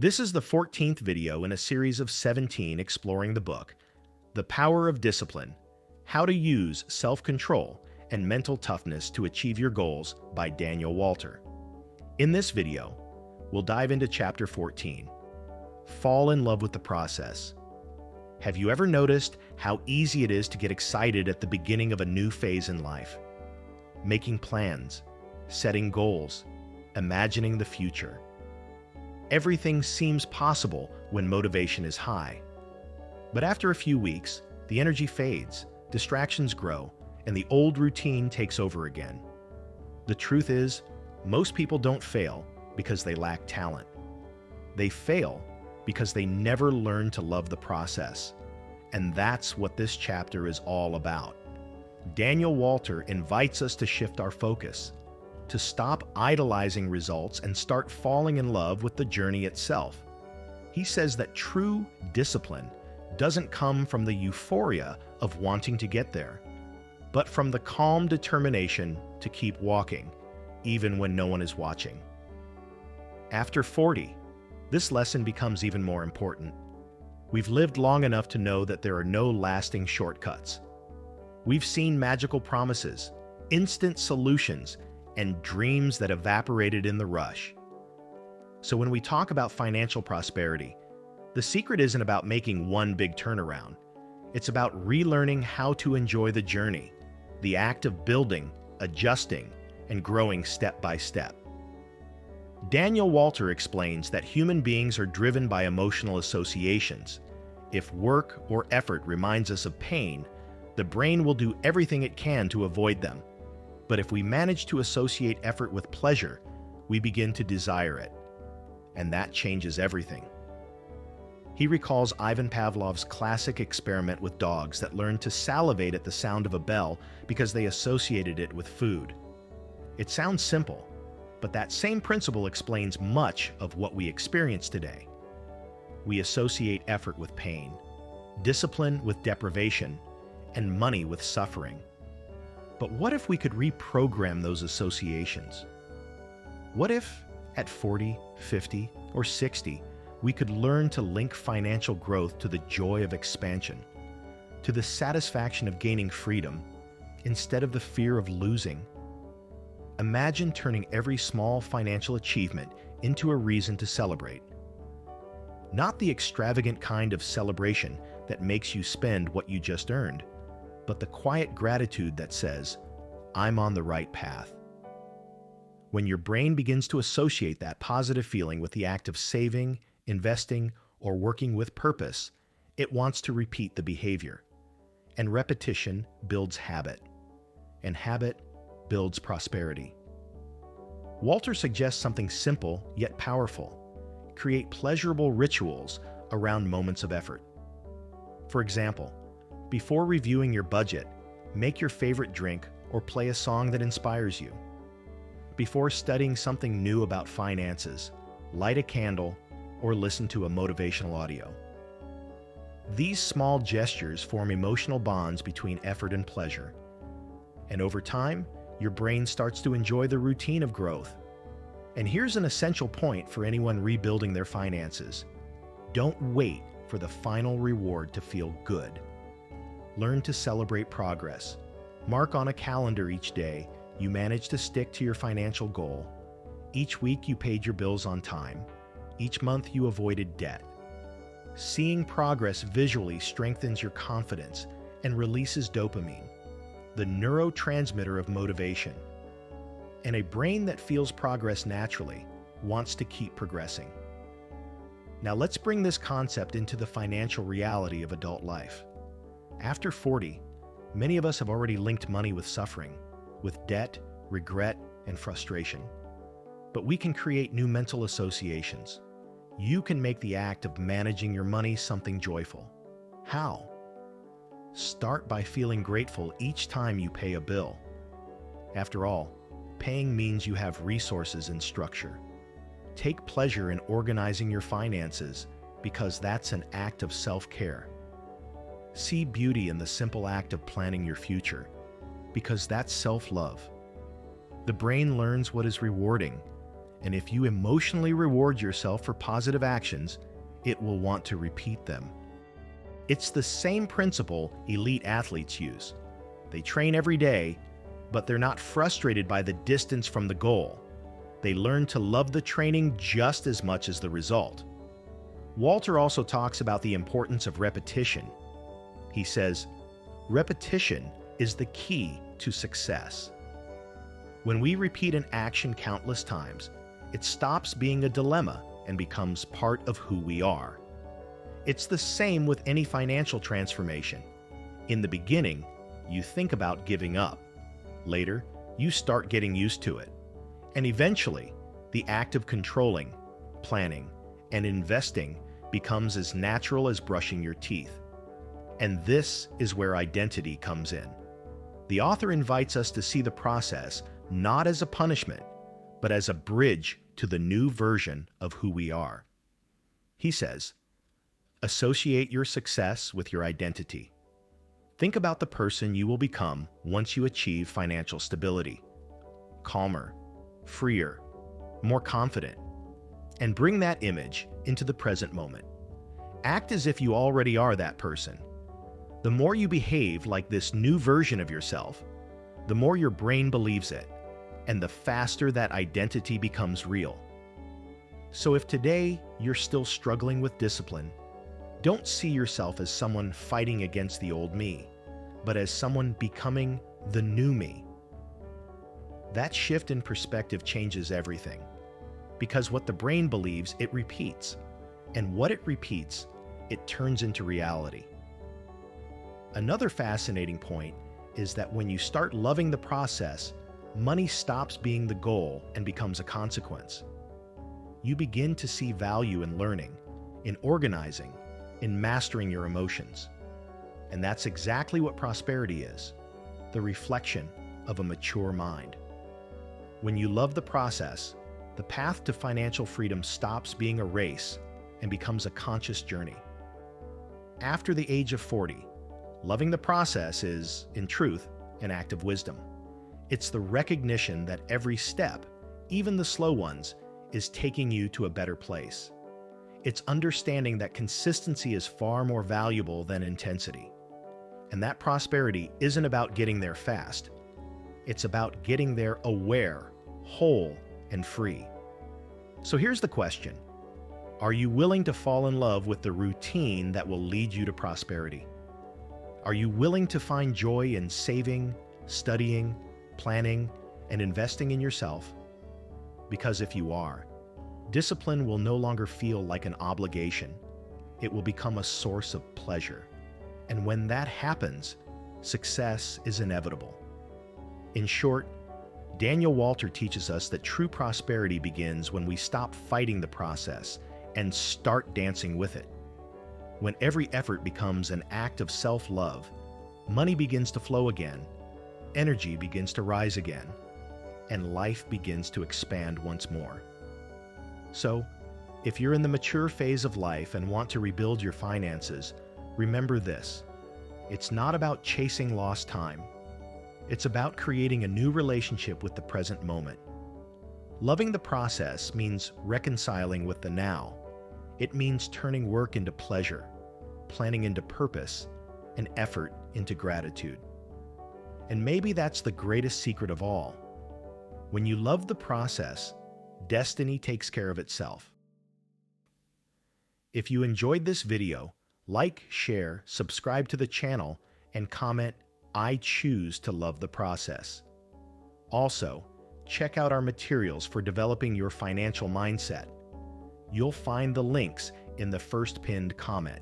This is the 14th video in a series of 17 exploring the book, The Power of Discipline, How to Use Self-Control and Mental Toughness to Achieve Your Goals by Daniel Walter. In this video, we'll dive into Chapter 14, Fall in Love with the Process. Have you ever noticed how easy it is to get excited at the beginning of a new phase in life? Making plans, setting goals, imagining the future. Everything seems possible when motivation is high. But after a few weeks, the energy fades, distractions grow, and the old routine takes over again. The truth is, most people don't fail because they lack talent. They fail because they never learn to love the process. And that's what this chapter is all about. Daniel Walter invites us to shift our focus, to stop idolizing results and start falling in love with the journey itself. He says that true discipline doesn't come from the euphoria of wanting to get there, but from the calm determination to keep walking, even when no one is watching. After 40, this lesson becomes even more important. We've lived long enough to know that there are no lasting shortcuts. We've seen magical promises, instant solutions, and dreams that evaporated in the rush. So when we talk about financial prosperity, the secret isn't about making one big turnaround. It's about relearning how to enjoy the journey, the act of building, adjusting, and growing step by step. Daniel Walter explains that human beings are driven by emotional associations. If work or effort reminds us of pain, the brain will do everything it can to avoid them. But if we manage to associate effort with pleasure, we begin to desire it. And that changes everything. He recalls Ivan Pavlov's classic experiment with dogs that learned to salivate at the sound of a bell because they associated it with food. It sounds simple, but that same principle explains much of what we experience today. We associate effort with pain, discipline with deprivation, and money with suffering. But what if we could reprogram those associations? What if, at 40, 50, or 60, we could learn to link financial growth to the joy of expansion, to the satisfaction of gaining freedom, instead of the fear of losing? Imagine turning every small financial achievement into a reason to celebrate. Not the extravagant kind of celebration that makes you spend what you just earned, but the quiet gratitude that says, I'm on the right path. When your brain begins to associate that positive feeling with the act of saving, investing, or working with purpose, it wants to repeat the behavior. And repetition builds habit. And habit builds prosperity. Walter suggests something simple yet powerful. Create pleasurable rituals around moments of effort. For example, before reviewing your budget, make your favorite drink or play a song that inspires you. Before studying something new about finances, light a candle or listen to a motivational audio. These small gestures form emotional bonds between effort and pleasure. And over time, your brain starts to enjoy the routine of growth. And here's an essential point for anyone rebuilding their finances. Don't wait for the final reward to feel good. Learn to celebrate progress. Mark on a calendar each day you managed to stick to your financial goal. Each week you paid your bills on time. Each month you avoided debt. Seeing progress visually strengthens your confidence and releases dopamine, the neurotransmitter of motivation. And a brain that feels progress naturally wants to keep progressing. Now let's bring this concept into the financial reality of adult life. After 40, many of us have already linked money with suffering, with debt, regret, and frustration. But we can create new mental associations. You can make the act of managing your money something joyful. How? Start by feeling grateful each time you pay a bill. After all, paying means you have resources and structure. Take pleasure in organizing your finances because that's an act of self-care. See beauty in the simple act of planning your future, because that's self-love. The brain learns what is rewarding, And if you emotionally reward yourself for positive actions, it will want to repeat them. It's the same principle elite athletes use. They train every day, but they're not frustrated by the distance from the goal. They learn to love the training just as much as the result. Walter also talks about the importance of repetition. He says, repetition is the key to success. When we repeat an action countless times, it stops being a dilemma and becomes part of who we are. It's the same with any financial transformation. In the beginning, you think about giving up. Later, you start getting used to it. And eventually, the act of controlling, planning, and investing becomes as natural as brushing your teeth. And this is where identity comes in. The author invites us to see the process not as a punishment, but as a bridge to the new version of who we are. He says, associate your success with your identity. Think about the person you will become once you achieve financial stability. Calmer, freer, more confident, and bring that image into the present moment. Act as if you already are that person. The more you behave like this new version of yourself, the more your brain believes it, and the faster that identity becomes real. So if today you're still struggling with discipline, don't see yourself as someone fighting against the old me, but as someone becoming the new me. That shift in perspective changes everything, because what the brain believes, it repeats, and what it repeats, it turns into reality. Another fascinating point is that when you start loving the process, money stops being the goal and becomes a consequence. You begin to see value in learning, in organizing, in mastering your emotions. And that's exactly what prosperity is, the reflection of a mature mind. When you love the process, the path to financial freedom stops being a race and becomes a conscious journey. After the age of 40, loving the process is, in truth, an act of wisdom. It's the recognition that every step, even the slow ones, is taking you to a better place. It's understanding that consistency is far more valuable than intensity. And that prosperity isn't about getting there fast. It's about getting there aware, whole, and free. So here's the question. Are you willing to fall in love with the routine that will lead you to prosperity? Are you willing to find joy in saving, studying, planning, and investing in yourself? Because if you are, discipline will no longer feel like an obligation. It will become a source of pleasure. And when that happens, success is inevitable. In short, Daniel Walter teaches us that true prosperity begins when we stop fighting the process and start dancing with it. When every effort becomes an act of self-love, money begins to flow again, energy begins to rise again, and life begins to expand once more. So, if you're in the mature phase of life and want to rebuild your finances, remember this. It's not about chasing lost time. It's about creating a new relationship with the present moment. Loving the process means reconciling with the now. It means turning work into pleasure, planning into purpose, and effort into gratitude. And maybe that's the greatest secret of all. When you love the process, destiny takes care of itself. If you enjoyed this video, like, share, subscribe to the channel, and comment, I choose to love the process. Also, check out our materials for developing your financial mindset. You'll find the links in the first pinned comment.